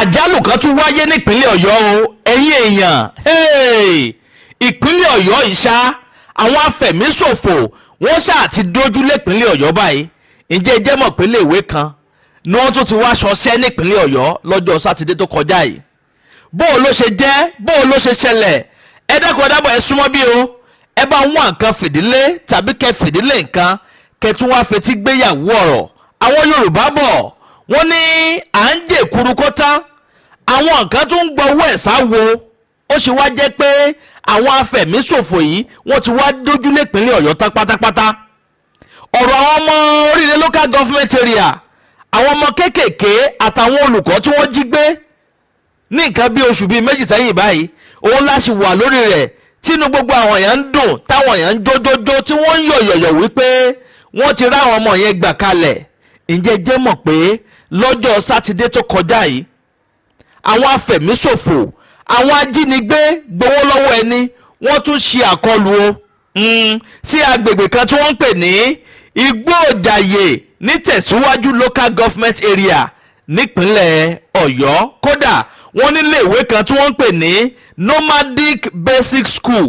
àjálù kan tún wáyé nípínlẹ̀ Ọ̀yọ́ o ẹ̀yin èèyàn ìpínlẹ̀ Ọ̀yọ́ ìṣá àwọn afẹ̀míṣòfò wọ́n ṣáà ti dojú lépínlẹ̀ Ọ̀yọ́ báyìí ǹjẹ́ jẹ́ mọ̀ pé Ile Iwe kan ni wọ́n tún ti wá ṣọṣẹ́ nípínlẹ̀ Ọ̀yọ́ lọ́jọ́ sátidé tó kọjá yìí bó ló ṣe jẹ́ bó ló ṣe ṣẹlẹ̀ ẹ dákun ẹ dábọ̀ ẹ súnmọ́ bí o ẹ bá ń wá nǹkan fìdílé tàbí kẹ fìdílé nǹkan kẹ tún wá fetí gbéyàwó ọ̀rọ̀ àwọn Yorùbá bọ̀ wọ́n ní à ń jẹ́ kurukọ́tà àwọn nǹkan tó ń gbọ́ owó ẹ̀ sáwo ó ṣe wá jẹ́ pé àwọn afẹ̀míṣòfò yìí wọ́n ti wá dójú lépínlẹ̀ Ọ̀yọ́ tán pátápátá ọ̀rọ̀ àwọn ọmọ orílẹ̀ local government area àwọn ọmọ kéékèèké àtàwọn olùkọ́ tí wọ́n jí gbé ní nǹkan bí oṣù bíi méjì sẹ́yìn báyìí òun láṣì wà lórí rẹ̀ tínú gbogbo àwọn èèyàn ń dùn táwọn èèyàn ń jójójó tí wọ́n ń yọ̀yọ̀yọ̀ wípé wọ́n ti rá àwọn ọmọ yẹn gbà kalẹ̀ ǹjẹ́ jẹ́ mọ̀ pé lọ́jọ́ sátidé tó kọjá yìí àwọn afẹ̀míṣòfò àwọn ajínigbé gbowó lọ́wọ́ ẹni wọ́n tún ṣe àkọlù o sí agbègbè kan tí wọ́n ń pè ní Igbó-Òjàyè ní Tẹ̀síwájú local government area nípínlẹ̀ Ọ̀yọ́ kódà wọ́n ní ilé ìwé kan tí wọ́n ń pè ní Nomadic Basic School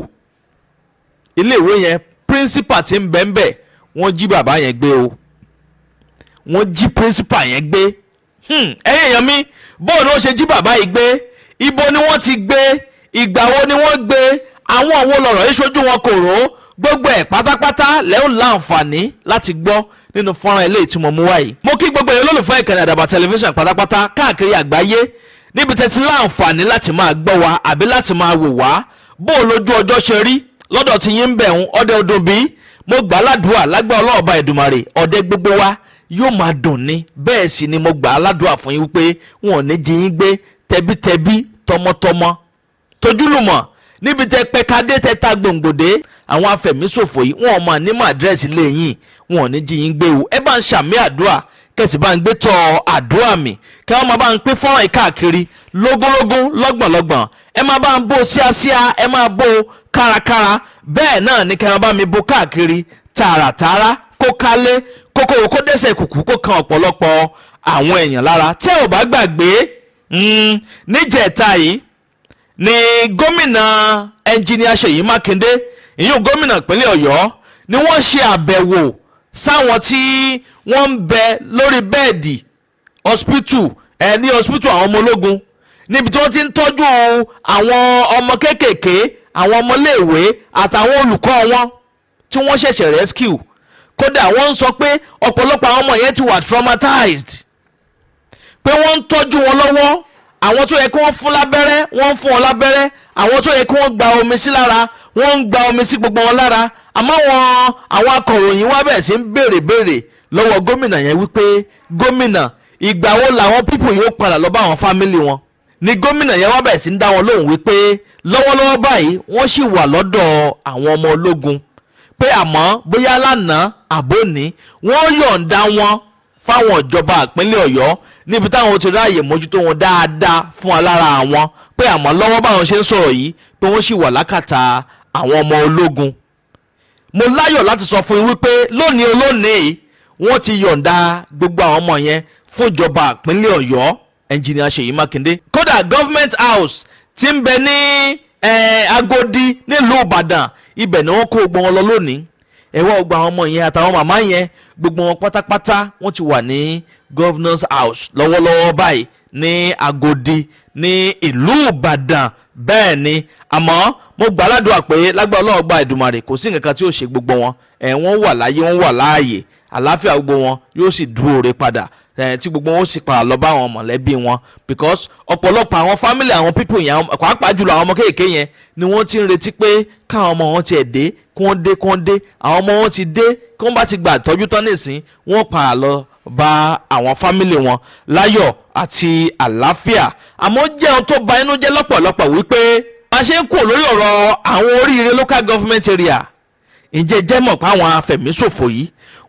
ilé ìwé yẹn principal tí ń bẹ́ńbẹ́ wọ́n jí bàbá yẹn gbé o wọ́n jí principal yẹn gbé ẹ̀yin èèyàn mi bóòlù ó ṣe jí bàbá yìí gbé ibo ni wọ́n ti gbé ìgbà wo ni wọ́n gbé àwọn òwò lọ̀rọ̀ yìí ṣojú wọn kò rò ó gbogbo ẹ̀ pátápátá lẹ́hìn láǹfààní láti gbọ́ nínú fọ́nrán eléyìí tí mo mú wáyé. mo kí gbogbo èèyàn olólùfẹ́ ìkànnì Àdàbà tẹlifíṣàn pátápátá káàkiri àgbáyé níbi tẹ́tí láǹfààní láti máa gbọ́ wa àbí láti máa wò wá bó lójú ọjọ́ ṣe rí lọ́dọ̀ tí yín ń bẹ̀ ń ọdẹ ọdún bí mo gbà ládùúà lágbà ọlọ́ọ̀bá Èdùmàrè ọdẹ gbogbo wa yóò máa dùn ní bẹ́ẹ̀ sì ni mo gbà ládùúà fún yín wípé wọn ò ní jí yín gbé tẹbítẹbí tọmọtọmọ tójúlùmọ̀ níbi tẹ pẹkadé tẹ ta gbòǹgbòdé àwọn afẹ̀míṣòfò yìí wọn ò mọ nímọ̀ àdírẹ́sì lẹ́yìn wọn ò ní jí yín gbé o ẹ bá ń ṣàmì àdúrà kẹsì bá ń gbé tọ àdúrà mi kẹ wọn máa bá ń pín fọ́nrán káàkiri lógúnlógún lọ́gbọ̀nlọ́gbọ̀n ẹ máa bá ń bó síásíá ẹ máa bó kárakára bẹ́ẹ̀ náà ni kẹ wọn bá mi bó káàkiri tààràtààrà kó kálé kókòrò kó dẹ́sẹ̀ kùkú kó kan ọ̀pọ̀lọpọ̀ àwọn èèyàn lára tẹ́ ò bá gbàgbé níjẹ̀ta yìí ni gómìnà ẹnjìníà Ṣèyí Mákindé ìyún gómìnà ìpínlẹ̀ Ọ̀yọ́ ni wọ́n ṣe àbẹ̀wò sáwọn tí wọ́n ń bẹ lórí bẹ́ẹ̀dì hospital ní hospital àwọn ọmọ ológun níbi tí wọ́n ti ń tọ́jú àwọn ọmọ kéékèèké àwọn ọmọléèwé àtàwọn olùkọ́ wọn tí wọ́n ṣẹ̀ṣẹ̀ rescue kódà wọ́n ń sọ pé ọ̀pọ̀lọpọ̀ àwọn ọmọ yẹn ti wà traumatized pé wọ́n ń tọ́jú wọn lọ́wọ́ àwọn tó yẹ kí wọ́n fún lábẹ́rẹ́ wọ́n ń fún wọn lábẹ́rẹ́ àwọn tó yẹ kí wọ́n gba omi sí lára wọ́n ń gba omi sí gbogbo wọn lára àmọ́ àwọn akọ̀ròyìn wá bẹ̀rẹ̀ sí ń béèrè lọ́wọ́ gómìnà yẹn wípé gómìnà ìgbà wo làwọn pípò yóò padà lọ bá àwọn fámìlì wọn ni gómìnà yẹn wá bẹ̀rẹ̀ sí ń dá wọn lóhùn wípé lọ́wọ́lọ́wọ́ báyìí wọ́n sì wà lọ́dọ̀ àwọn ọmọ ológun pé àmọ́ bóyá lánàá àbóní wọ́n yọ̀ǹda wọn fáwọn ìjọba ìpínlẹ̀ Ọ̀yọ́ níbi táwọn ti ráàyè mójútó wọn dáadáa fún alára àwọn pé àmọ́ lọ́wọ́ báwọn ṣe ń sọ̀rọ̀ yìí pé wọ́n sì wà lákàtà àwọn ọmọ ológun. mo láyọ̀ láti sọ fún yín wípé lónìí olónìí wọ́n ti yọ̀ǹda gbogbo àwọn ọmọ yẹn fún ìjọba ìpínlẹ̀ Ọ̀yọ́ ẹnjìnìà Ṣèyí Mákindé. kódà government house ti ń bẹ ní Agodi nílùú Ìbàdàn ibẹ̀ ni wọ́n kó gbogbo wọn lọ lónìí ẹ̀wọ́ ọgbà àwọn ọmọ yẹn àtàwọn màmá yẹn gbogbo wọn pátápátá wọ́n ti wà ní governor's house lọ́wọ́lọ́wọ́ báyìí ní Agodi ní ìlú Ìbàdàn bẹ́ẹ̀ ni àmọ́ mo gbà ládùúgbà pé lágbà ọlọ́ọ̀gbà Èdùmàrè kò sí nǹkan kan tí ó ṣe gbogbo wọn wọ́n wà láyé wọ́n wà láàyè àlàáfíà gbogbo wọn yóò sì dúró re padà tí gbogbo wọn ó sì padà lọ bá àwọn mọ̀lẹ́bí wọn because ọ̀pọ̀lọpọ̀ àwọn family àwọn people yẹn pàápàá jùlọ àwọn ọmọ kéèké yẹn ni wọ́n ti ń retí pé káwọn ọmọ wọn tiẹ̀ dé kí wọ́n dé àwọn ọmọ wọn ti dé kí wọ́n bá ti gbà tọ́jú tán nísìn wọ́n padà lọ bá àwọn family wọn láyọ̀ àti àlàáfíà àmọ́ jẹ́ ohun tó bà inú jẹ́ lọ́pọ̀lọpọ̀ wípé a ṣe ń kú lórí ọ̀rọ̀ àwọn oríire local government area ǹjẹ́ jẹ́ mọ̀ pé àwọn afẹ̀míṣòfò yìí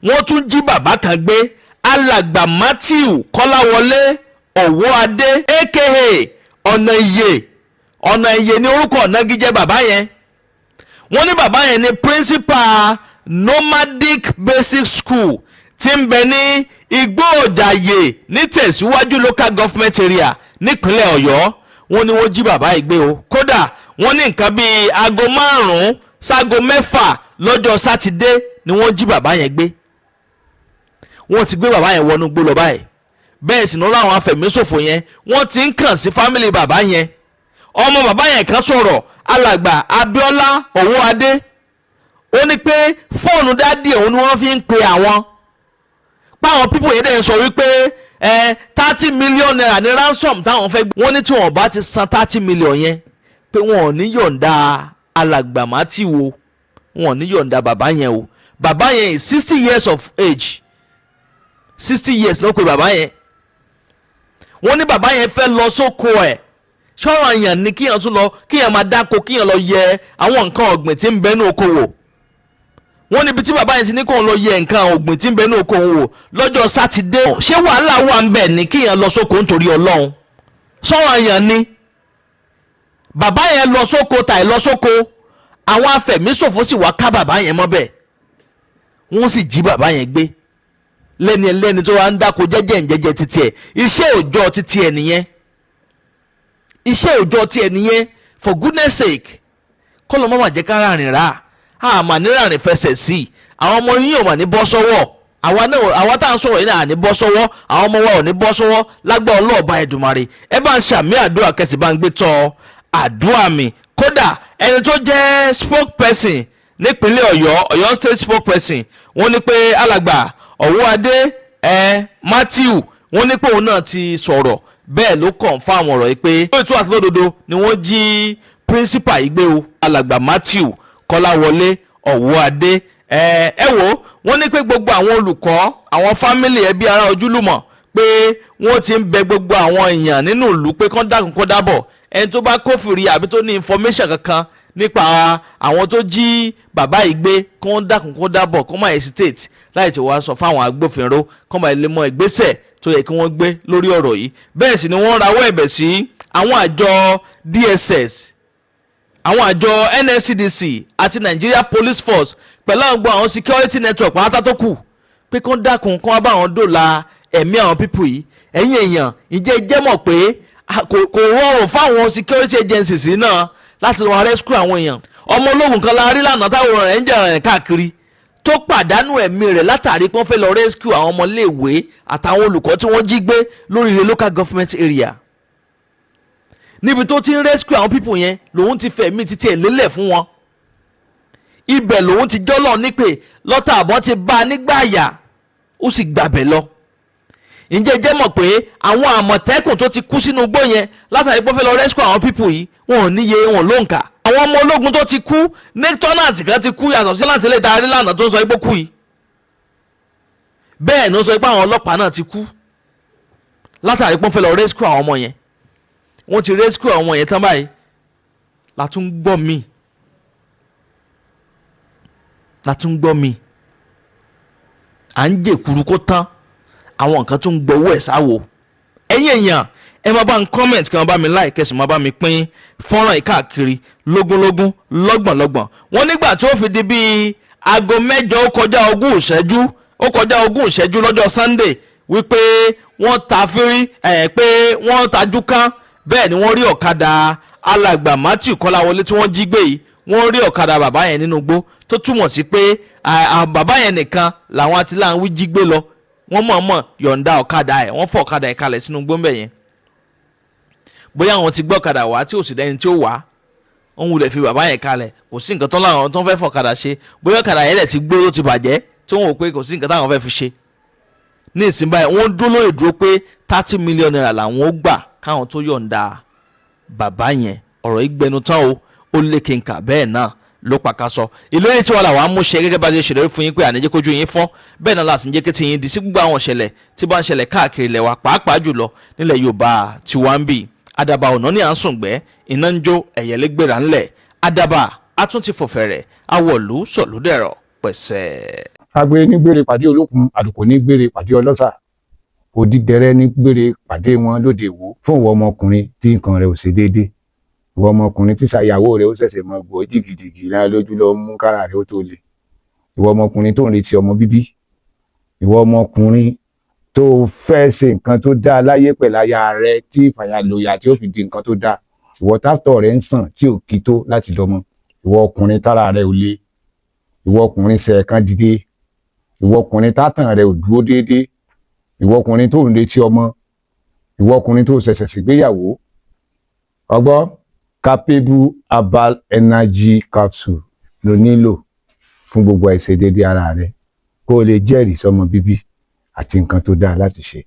wọ́n tún jí bàbá kan gbé alàgbà Matthew Kọ́láwọlé Ọ̀wọ́adé aka ọ̀nà ìyè ní orúkọ ọ̀nàgíjẹ́ bàbá yẹn wọ́n ní bàbá yẹn ní principal Nomadic Basic School tí ń bẹ ní Igbó-Òjàyè ní Tẹ̀síwájú local government area nípínlẹ̀ Ọ̀yọ́ wọ́n ní wọ́n jí bàbá yìí gbé o kódà wọ́n ní nǹkan bíi aago 5 sáago 6 lọ́jọ́ sátidé ni wọ́n jí bàbá yẹn gbé. Wọ́n ti gbé bàbá yẹn wọnú gbó lọ báyìí bẹ́ẹ̀ sì ní láwọn afẹ̀míṣòfò yẹn wọ́n ti ń kàn sí fámìlì bàbá yẹn. Ọmọ bàbá yẹn kan sọ̀rọ̀ alàgbà Abíọ́lá Owóadé ó ní pé fóònù dádì òun ni wọ́n fi ń pe àwọn páwọn pípò yẹn dẹ̀ ń sọ wípé 30 million naira ní ransom táwọn fẹ́ gbé. Wọ́n ní tí wọ́n bá ti san 30 million yẹn pé wọn ò ní yọ̀ǹda alàgbà Matthew o, wọn ò ní yọ̀ǹda bàbá yẹn o. Bàbá yẹn is 60 years of age, 60 years ló pe bàbá yẹn. Wọ́n ní bàbá yẹn fẹ́ lọ sóko ẹ̀ ṣọ́ra yẹn ni kíyàn tún lọ kíyàn máa dáko kíyàn lọ yẹ àwọn nǹkan ọ̀gbìn tí ń bẹ ní oko wò. Wọ́n níbi tí bàbá yẹn ti ní kó lọ yẹ nǹkan ọ̀gbìn tí ń bẹ ní oko wò lọ́jọ́ sátidé. Ṣé wàhálà wà ń bẹ ní kíyàn lọ sóko nítorí Ọlọ́run? Ṣọ́ra yẹn ni bàbá yẹn lọ sóko tàì lọ sóko àwọn afẹ̀míṣòfò sì wá ká bàbá yẹn mọ́bẹ̀ wọ́n sì jí bàbá yẹn gbé lẹ́ni ẹlẹ́ni tó wá ń dáko jẹ́jẹ́ títí ẹ̀. Iṣẹ́ òòjọ́ títí ẹ̀ nìyẹn, iṣẹ́ òòjọ́ tí ẹ̀ nìyẹn. For goodness sake kọ́lọ́ mọ́ jẹ́ ká rìn rà àmà nírànrin fẹsẹ̀ sí i. Àwọn ọmọ yín ò mà ní bọ́ sọ́wọ́, àwa tá à ń sọ̀rọ̀ yìí náà ní bọ́ sọ́wọ́, àwọn ọmọ wa ò ní bọ́ sọ́wọ́ lágbára Ọlọ́ọ̀bá Èdùmàrè. Ẹ bá ń ṣàmì àdúrà kẹsì bá ń gbé tọ́ àdúrà mi. Kódà ẹni tó jẹ́ spokesperson nípínlẹ̀ Ọ̀yọ́ state spokesperson wọ́n ní pé alàgbà Owóadé Matthew wọ́n ní pé òun náà ti sọ̀rọ̀ bẹ́ẹ̀ ló confirm ọ̀rọ̀ yìí pé lórí ètò àti lódodo ni wọ́n jí principal yìí gbé o alàgbà Matthew Kọ́láwọlé Owóadé. Ẹ wò wọ́n ní pé gbogbo àwọn olùkọ́ àwọn fámìlì ẹbí ará ojúlùmọ̀ pé wọ́n ti ń bẹ gbogbo àwọn èèyàn nínú ìlú pé kán dákun kó dábọ̀ ẹni tó bá kófìrí àbí tó ní information kankan nípa àwọn tó jí bàbá yìí gbé kán dákun kó dábọ̀ kó má hesitate láì tí wàá sọ fáwọn agbófinró kán má lè mọ ìgbésẹ̀ tó yẹ kí wọ́n gbé lórí ọ̀rọ̀ yìí. Bẹ́ẹ̀ sì ni wọ́n rawọ́ ẹ̀bẹ̀ sí àwọn àjọ DSS, àwọn àjọ NSCDC àti Nigeria Police Force pẹ̀lú àwọn security network pátá tó kù pé kán dákun kán wá bá àwọn dòla ẹ̀mí àwọn pípù yìí. Ẹ̀yin èèyàn ìjẹ́ jẹ́ mọ̀ pé kò rọrùn fáwọn security agencies náà láti lọ rescue àwọn èèyàn. Ọmọ ológun kan la rí lánàá táwọn rẹ̀ ń jà rìn káàkiri tó pàdánù ẹ̀mí rẹ̀ látàrí pé wọ́n fẹ́ lọ rescue àwọn ọmọléèwé àtàwọn olùkọ́ tí wọ́n jí gbé lórí ilé local government area. Níbi tó ti ń rescue àwọn people yẹn lòun ti fẹ̀mí títí ẹ̀ lélẹ̀ fún wọn. Ibẹ̀ lòun ti jọ́lọ̀ nípè lọ́tà àbọ̀ ti bá a nígbàyà ó sì gbàbẹ̀ lọ. Ǹjẹ́ jẹ́ mọ̀ pé àwọn àmọ̀tẹ́kùn tó ti kú sínú igbó yẹn látàrí pé wọ́n fẹ́ lọ rescue àwọn people yìí wọn ò níye wọn lóǹkà. Àwọn ọmọ ológun tó ti kú nẹ́tọ́nàtì kan ti kú yàtọ̀ sí láti lè darí lánàá tó ń sọ ipò kú yìí. Bẹ́ẹ̀ ni ó sọ pé àwọn ọlọ́pàá náà ti kú látàrí pé wọ́n fẹ́ lọ rescue àwọn ọmọ yẹn. Wọ́n ti rescue àwọn ọmọ yẹn tán báyìí látún gbọ́ mi à ń jèkúrú kó tán àwọn nǹkan tó ń gbowó ẹ̀ sáwò. Ẹ̀yin èèyàn ẹ máa bá ń comment kí wọ́n bá mi like kẹsì máa bá mi pín fọ́nrán yìí káàkiri lógúnlógún lọ́gbọ̀nlọ́gbọ̀n. Wọ́n nígbà tó fi di bíi aago 8 ó kọjá ogún ìṣẹ́jú lọ́jọ́ Sunday wípé wọ́n ta fírí pé wọ́n tajú kán bẹ́ẹ̀ ni wọ́n rí ọ̀kadà alàgbà Matthew Kọ́láwọlé tí wọ́n jí gbé yìí wọ́n rí ọ̀kadà bàbá yẹn nínú igbó tó túmọ̀ sí pé bàbá yẹn nìkan làwọn atiláwí jí gbé lọ. Wọ́n mọ̀ọ́mọ̀ yọ̀ǹda ọ̀kadà ẹ̀ wọ́n fọ́ ọ̀kadà ẹ̀ kalẹ̀ sínú igbó ńbẹ̀ yẹn. Bóyá àwọn ti gbọ́ ọ̀kadà wá tí ò sì dẹ́ni tí ó wá òun wulẹ̀ fi bàbá yẹn kalẹ̀ kò sí nǹkan tó láwọn tó ń fẹ́ fọ̀kadà ṣe bóyá ọ̀kadà yẹn lẹ̀ ti gbó ló ti bàjẹ́ tí wọ́n wò pé kò sí nǹkan táwọn fẹ́ fi ṣe. Ní ìsìn báyìí wọ́n dúró lórí ìdúró pé 30 million naira làwọn ó gbà káwọn tó yọ̀ǹda bàbá yẹn. Ọ̀rọ̀ ìgbẹnu tán ó lékè nkà bẹ́ẹ̀ náà ló pàkásọ. ìlérí tí wọn làwọn amúṣe gẹ́gẹ́ bá ṣe ṣèlérí fún yín pé àníjẹ́ kójú yín fọ́ bẹ́ẹ̀ náà láti ń jẹ́ kí ti yín di sí gbogbo àwọn ìṣẹ̀lẹ̀ tí bá ń ṣẹlẹ̀ káàkiri ilẹ̀ wa pàápàá jùlọ nílẹ̀ Yorùbá tí wọ́n ń bì. Àdàbà ọ̀nà ní à ń sùngbẹ́ iná ń jó ẹ̀yẹ́lẹ́gbẹ̀rà ńlẹ̀ àdàbà atún ti fòfẹ̀rẹ̀ awọ̀lú sọ̀lúdẹ̀rọ̀ pẹ̀sẹ̀. Agbe ní gbére pàdé olókun àdùkò ní gbére pàdé ọlọ́sà òdìdẹrẹ́ ní gbére pàdé wọn lóde ìwò fún ìwọ ọmọkùnrin tí nǹkan rẹ̀ ò ṣe déédéé. Ìwọ ọmọkùnrin tí ṣàyàwó rẹ̀ ó ṣẹ̀ṣẹ̀ mọ gbọ́ jìgìjìgì náà lójú lọ mú kára rẹ̀ ó tó le. Ìwọ ọmọkùnrin tó ń retí ọmọ bíbí. Ìwọ ọmọkùnrin tó fẹ́ ṣe nǹkan tó dáa láyé pẹ̀lú aya rẹ tí ìfàyàlòyà tí ó fi di nǹkan tó dáa, ìwọ tátọ̀ rẹ ń sàn tí ò kí tó láti dọmọ, ìwọ ọkùnrin tára rẹ ò le, ìwọ ọkùnrin ṣe ẹ̀kan dìde, ìwọ ọkùnrin tátàn rẹ ò dúró déédéé, ìwọ ọkùnrin tó ń retí ọmọ, ìwọ ọkùnrin tó ṣẹ̀ṣẹ̀ ṣègbéyàwó, ọgbọ́ capable herbal energy capsule ló nílò fún gbogbo àìṣedéédé ara rẹ kó o lè jẹ́rìí sọmọ bíbí àti nǹkan tó dáa láti ṣe.